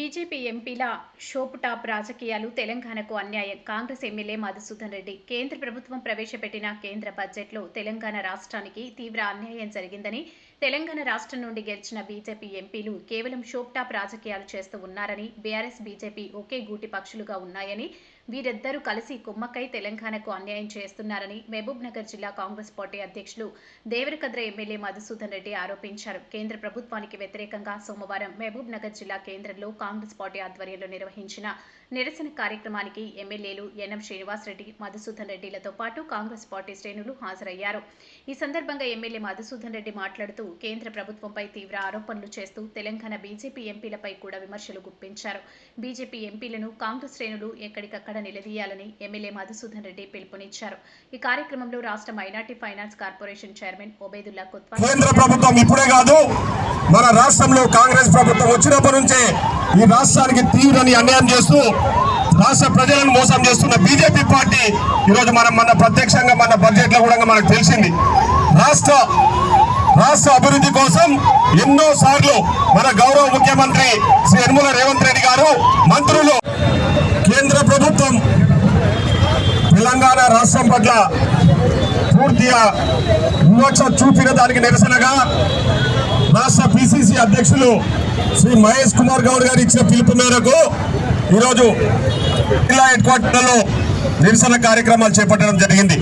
BJP ఎంపీల షోపు top రాజకీయాలు తెలంగాణకు అన్యాయం. కాంగ్రెస్ ఎమ్మెల్యే మధుసూదన్ రెడ్డి కేంద్ర ప్రభుత్వం ప్రవేశపెట్టిన కేంద్ర బడ్జెట్లో తెలంగాణ రాష్ట్రానికి తీవ్ర అన్యాయం జరిగిందని, తెలంగాణ రాష్ట్రం నుండి గెలిచిన బీజేపీ ఎంపీలు కేవలం షోపు టాప్ రాజకీయాలు చేస్తూ ఉన్నారని, బీఆర్ఎస్ బీజేపీ ఒకే గూటి పక్షులుగా ఉన్నాయని, వీరిద్దరూ కలిసి కుమ్మక్కై తెలంగాణకు అన్యాయం చేస్తున్నారని మహబూబ్ నగర్ జిల్లా కాంగ్రెస్ పార్టీ అధ్యక్షులు దేవరకద్ర ఎమ్మెల్యే మధుసూదన్ రెడ్డి ఆరోపించారు. కేంద్ర ప్రభుత్వానికి వ్యతిరేకంగా సోమవారం మహబూబ్ నగర్ జిల్లా కేంద్రంలో కాంగ్రెస్ పార్టీ ఆధ్వర్యంలో నిర్వహించిన నిరసన కార్యక్రమానికి ఎమ్మెల్యేలు ఎన్ఎం శ్రీనివాస్ రెడ్డి, మధుసూదన్ రెడ్డిలతో పాటు కాంగ్రెస్ పార్టీ శ్రేణులు హాజరయ్యారు. ఈ సందర్భంగా ఎమ్మెల్యే మధుసూదన్ రెడ్డి మాట్లాడుతూ కేంద్ర ప్రభుత్వంపై తీవ్ర ఆరోపణలు చేస్తూ తెలంగాణ బీజేపీ ఎంపీలపై కూడా విమర్శలు గుప్పించారు. బీజేపీ ఎంపీలను కాంగ్రెస్ శ్రేణులు ఎక్కడికక్కడ నిలదీయాలని ఎమ్మెల్యే మధుసూదన్ రెడ్డి పిలుపునిచ్చారు. ఈ కార్యక్రమంలో రాష్ట్ర minority finance corporation chairman Obaidullah Kotwal, కేంద్ర ప్రభుత్వం ఇప్పుడే కాదు మన రాష్ట్రంలో కాంగ్రెస్ ప్రభుత్వం వచ్చినప్పటి నుంచే ఈ రాష్ట్రానికి తీవ్రని అన్యాయం చేస్తూ రాష్ట్ర ప్రజలను మోసం చేస్తున్న బీజేపీ పార్టీ ఈరోజు మన ప్రత్యక్షంగా మన బడ్జెట్ లో కూడా మనకు తెలిసింది. రాష్ట్ర అభివృద్ధి కోసం ఎన్నో సార్లు మన గౌరవ ముఖ్యమంత్రి శ్రీ యనమల రేవంత్ రెడ్డి గారు, మంత్రులు, కేంద్ర ప్రభుత్వం తెలంగాణ రాష్ట్రం పట్ల పూర్తిగా వివక్ష చూపిన దానికి నిరసనగా రాష్ట్ర పిసిసి అధ్యక్షులు శ్రీ మహేష్ కుమార్ గౌడ్ గారు ఇచ్చిన పిలుపు మేరకు ఈరోజు జిల్లా హెడ్ క్వార్టర్లో నిరసన కార్యక్రమాలు చేపట్టడం జరిగింది.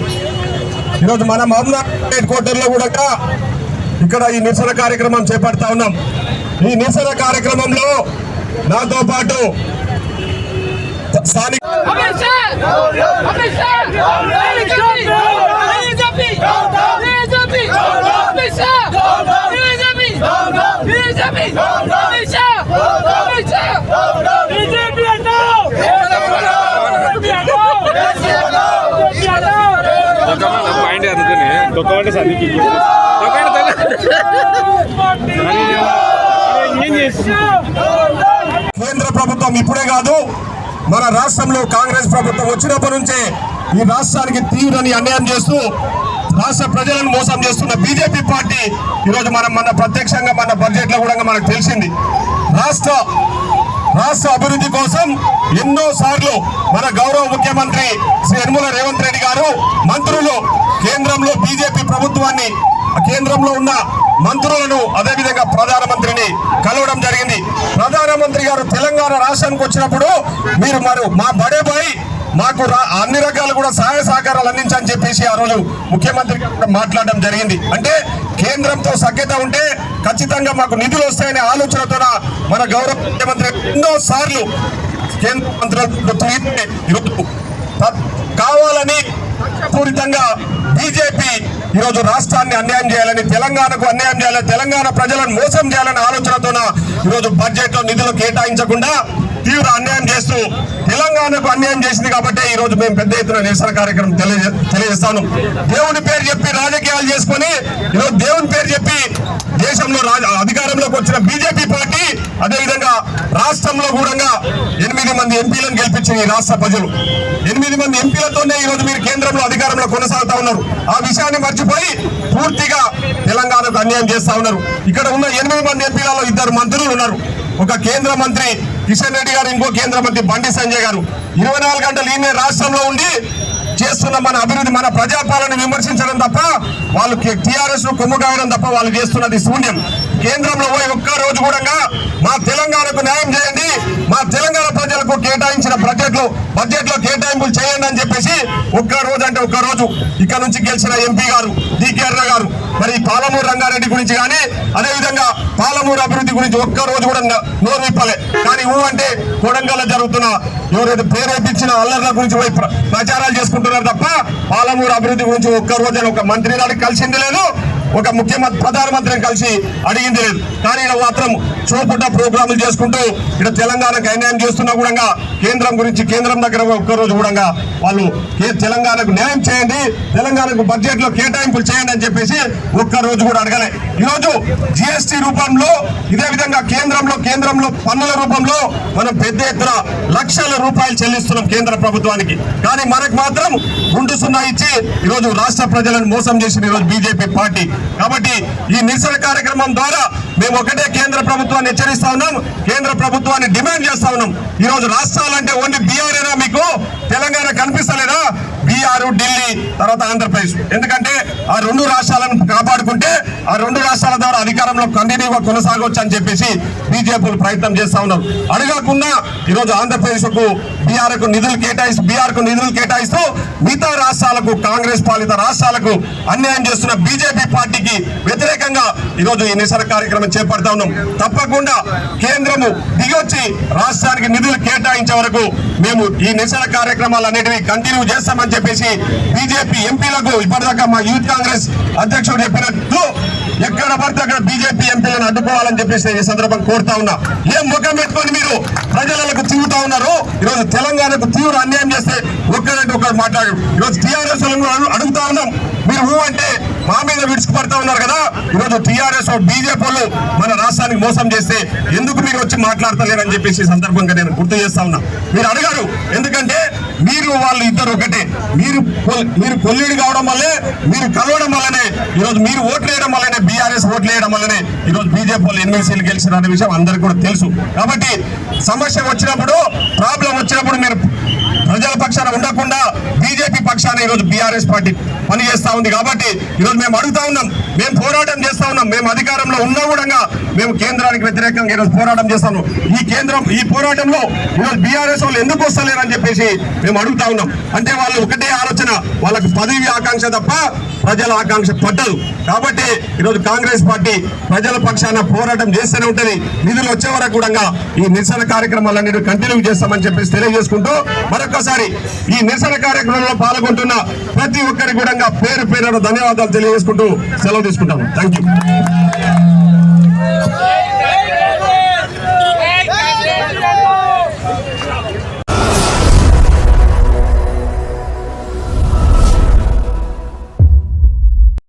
ఈరోజు మన మహబూబ్ హెడ్ క్వార్టర్లో కూడా ఇక్కడ ఈ నిరసన కార్యక్రమం చేపడతా ఉన్నాం. ఈ నిరసన కార్యక్రమంలో నాతో పాటు స్థానిక కేంద్ర ప్రభుత్వం ఇప్పుడే కాదు మన రాష్ట్రంలో కాంగ్రెస్ ప్రభుత్వం వచ్చినప్పటి నుంచే ఈ రాష్ట్రానికి తీవ్రని అన్యాయం చేస్తూ రాష్ట్ర ప్రజలను మోసం చేస్తున్న బీజేపీ పార్టీ ఈరోజు మన ప్రత్యక్షంగా మన బడ్జెట్ లో కూడా మనకు తెలిసింది. రాష్ట్ర అభివృద్ధి కోసం ఎన్నో సార్లు మన గౌరవ ముఖ్యమంత్రి శ్రీ యనమల రేవంత్ రెడ్డి గారు, మంత్రులు, కేంద్రంలో బీజేపీ ప్రభుత్వాన్ని, కేంద్రంలో ఉన్న మంత్రులను, అదేవిధంగా ప్రధానమంత్రిని కలవడం జరిగింది. ప్రధానమంత్రి గారు తెలంగాణ రాష్ట్రానికి వచ్చినప్పుడు మీరు మా బడే బాయ్ మాకు అన్ని రకాలు కూడా సహాయ సహకారాలు అందించని చెప్పేసి ఆ రోజు ముఖ్యమంత్రి మాట్లాడడం జరిగింది. అంటే కేంద్రంతో సఖ్యత ఉంటే ఖచ్చితంగా మాకు నిధులు వస్తాయనే ఆలోచనతో మన గౌరవ ముఖ్యమంత్రి ఎన్నో సార్లు కేంద్ర మంత్రులు కావాలని పూరితంగా బీజేపీ ఈరోజు రాష్ట్రాన్ని అన్యాయం చేయాలని, తెలంగాణకు అన్యాయం చేయాలని, తెలంగాణ ప్రజలను మోసం చేయాలనే ఆలోచనతో ఈరోజు బడ్జెట్ లో నిధులు కేటాయించకుండా తీవ్ర అన్యాయం చేస్తూ తెలంగాణకు అన్యాయం చేసింది. కాబట్టి ఈ రోజు మేము పెద్ద ఎత్తున నిరసన కార్యక్రమం తెలియజేస్తాను. దేవుని పేరు చెప్పి రాజకీయాలు చేసుకుని ఈరోజు దేవుని పేరు చెప్పి దేశంలో అధికారంలోకి వచ్చిన బీజేపీ పార్టీ, అదేవిధంగా రాష్ట్రంలో కూడా 8 మంది ఎంపీలను గెలిపించిన ఈ రాష్ట్ర ప్రజలు 8 మంది ఎంపీలతోనే ఈరోజు మీరు కేంద్రంలో అధికారంలో కొనసాగుతా ఉన్నారు. ఆ విషయాన్ని మర్చిపోయి పూర్తిగా తెలంగాణకు అన్యాయం చేస్తా ఉన్నారు. ఇక్కడ ఉన్న 8 మంది ఎంపీలలో 2 మంత్రులు ఉన్నారు. ఒక కేంద్ర మంత్రి కిషన్ రెడ్డి గారు, ఇంకో కేంద్ర మంత్రి బండి సంజయ్ గారు 24 గంటలు ఈయన రాష్ట్రంలో ఉండి చేస్తున్న మన అభివృద్ధి, మన ప్రజాపాలన విమర్శించడం తప్ప, వాళ్ళు టీఆర్ఎస్ ను కొమ్ము కాయడం తప్ప వాళ్ళు చేస్తున్నది శూన్యం. కేంద్రంలో పోయి ఒక్క రోజు కూడా మా తెలంగాణకు న్యాయం చేయండి, మా తెలంగాణ ప్రజలకు కేటాయించిన బడ్జెట్ లో కేటాయింపులు చేయండి అని చెప్పేసి ఒక్క రోజు ఇక్కడ నుంచి గెలిచిన ఎంపీ గారు డికే అరుణ గారు మరి పాలమూరు రంగారెడ్డి గురించి కానీ, అదేవిధంగా పాలమూరు అభివృద్ధి గురించి ఒక్క రోజు కూడా నోరు విప్పలే. కానీ అంటే కొడంగల్లో జరుగుతున్న ఎవరైతే ప్రేరేపించిన అల్లర్ల గురించి పోయి ప్రచారాలు చేసుకుంటున్నారు తప్ప పాలమూరు అభివృద్ధి గురించి ఒక్క రోజు ఒక మంత్రి నాడికి కలిసింది లేదు, ఒక ముఖ్యమంత్రి ప్రధానమంత్రిని కలిసి అడిగింది లేదు. కానీ ఇక్కడ మాత్రం చూపుట ప్రోగ్రాములు చేసుకుంటూ ఇక్కడ తెలంగాణకు అన్యాయం చేస్తున్నా కూడా కేంద్రం దగ్గర ఒక్కరోజు కూడా వాళ్ళు తెలంగాణకు న్యాయం చేయండి, తెలంగాణకు బడ్జెట్ లో కేటాయింపులు చేయండి అని చెప్పేసి ఒక్కరోజు కూడా అడగలే. ఈరోజు జిఎస్టీ రూపంలో, ఇదే విధంగా కేంద్రంలో పన్నుల రూపంలో మనం పెద్ద ఎత్తున లక్షల రూపాయలు చెల్లిస్తున్నాం కేంద్ర ప్రభుత్వానికి. కానీ మనకు మాత్రం గుండు సున్నా ఇచ్చి ఈరోజు రాష్ట్ర ప్రజలను మోసం చేసిన ఈరోజు బీజేపీ పార్టీ. కాబట్టి ఈ నిరసన కార్యక్రమం ద్వారా మేము ఒకటే కేంద్ర ప్రభుత్వాన్ని హెచ్చరిస్తా ఉన్నాం, కేంద్ర ప్రభుత్వాన్ని డిమాండ్ చేస్తా ఉన్నాం. ఈ రోజు రాష్ట్రాలంటే ఓన్లీ బీఆర్ ఏనా? మీకు తెలంగాణ కనిపిస్తలేదా? బీఆర్, ఢిల్లీ, తర్వాత ఆంధ్రప్రదేశ్. ఎందుకంటే ఆ రెండు రాష్ట్రాలను కాపాడుకుంటే ఆ రెండు రాష్ట్రాల ద్వారా అధికారంలో కంటిన్యూగా కొనసాగవచ్చు అని చెప్పేసి బీజేపీలు ప్రయత్నం చేస్తా ఉన్నారు. అడగకుండా ఈరోజు ఆంధ్రప్రదేశ్ కు బీఆర్ కు నిధులు కేటాయిస్తూ మిగతా రాష్ట్రాలకు, కాంగ్రెస్ పాలిత రాష్ట్రాలకు అన్యాయం చేస్తున్న బీజేపీ పార్టీకి వ్యతిరేకంగా ఈరోజు ఈ నిరసన కార్యక్రమం చేపడతా ఉన్నాం. తప్పకుండా కేంద్రము దిగొచ్చి రాష్ట్రానికి నిధులు కేటాయించే వరకు మేము ఈ నిరసన కార్యక్రమాలు అనేటివి కంటిన్యూ చేస్తామని చెప్పేసి బీజేపీ ఎంపీలకు ఇప్పటిదాకా మా యూత్ కాంగ్రెస్ అధ్యక్షుడు చెప్పినట్టు ఎక్కడ పడితే అక్కడ బీజేపీ ఎంపీలను అడ్డుకోవాలని చెప్పేసి ఈ సందర్భం కోరుతా ఉన్నా. ఏం ముఖం పెట్టుకొని మీరు ప్రజలకు తిరుగుతా ఉన్నారు? ఈరోజు తెలంగాణకు తీవ్ర అన్యాయం చేస్తే ఒక్కరంటే ఒకరు మాట్లాడు. ఈరోజు టీఆర్ఎస్ అడుగుతా ఉన్నాం, మీరు అంటే మా మీద విడుచుకుపడతా ఉన్నారు కదా. ఈరోజు టీఆర్ఎస్ బీజేపీ మన రాష్ట్రానికి మోసం చేస్తే ఎందుకు మీరు వచ్చి మాట్లాడతలేరని చెప్పేసి ఈ సందర్భంగా నేను గుర్తు చేస్తా ఉన్నా. మీరు అడగారు, ఎందుకంటే మీరు వాళ్ళు ఇద్దరు ఒకటే. మీరు కొల్లీడు కావడం వల్లే, మీరు కలవడం వల్లనే, ఈరోజు మీరు ఓట్లు వేయడం వల్లనే, బీఆర్ఎస్ ఓట్లు వేయడం వల్లనే ఈరోజు బీజేపీ వాళ్ళు 8 సీట్లు గెలిచిన విషయం అందరికీ కూడా తెలుసు. కాబట్టి సమస్య వచ్చినప్పుడు, ప్రాబ్లం వచ్చినప్పుడు మీరు ప్రజల పక్షాన ఉండకుండా బీజేపీ పక్షాన ఈరోజు బీఆర్ఎస్ పార్టీ పనిచేస్తా ఉంది. కాబట్టి ఈరోజు మేము అడుగుతా ఉన్నాం, మేము పోరాటం చేస్తా ఉన్నాం. మేము అధికారంలో ఉన్నా కూడా మేము కేంద్రానికి వ్యతిరేకంగా ఈరోజు పోరాటం చేస్తాము. ఈ పోరాటంలో ఈరోజు బీఆర్ఎస్ వాళ్ళు ఎందుకు వస్తలేరని చెప్పేసి మేము అడుగుతా ఉన్నాం. అంటే వాళ్ళు ఒకటే ఆలోచన, వాళ్ళకి పదవి ఆకాంక్ష తప్ప ప్రజల ఆకాంక్ష పడ్డదు. కాబట్టి ఈరోజు కాంగ్రెస్ పార్టీ ప్రజల పక్షాన పోరాటం చేస్తూనే ఉంటుంది. నిధులు వచ్చే వరకు కూడా ఈ నిరసన కార్యక్రమాలన్నీ కంటిన్యూ చేస్తామని చెప్పేసి తెలియజేసుకుంటూ మరొకసారి ఈ నిరసన కార్యక్రమంలో పాల్గొంటున్న ప్రతి ఒక్కరికి కూడా పేరు పేరున ధన్యవాదాలు తెలియజేసుకుంటూ సెలవు తీసుకుంటాము. Thank you.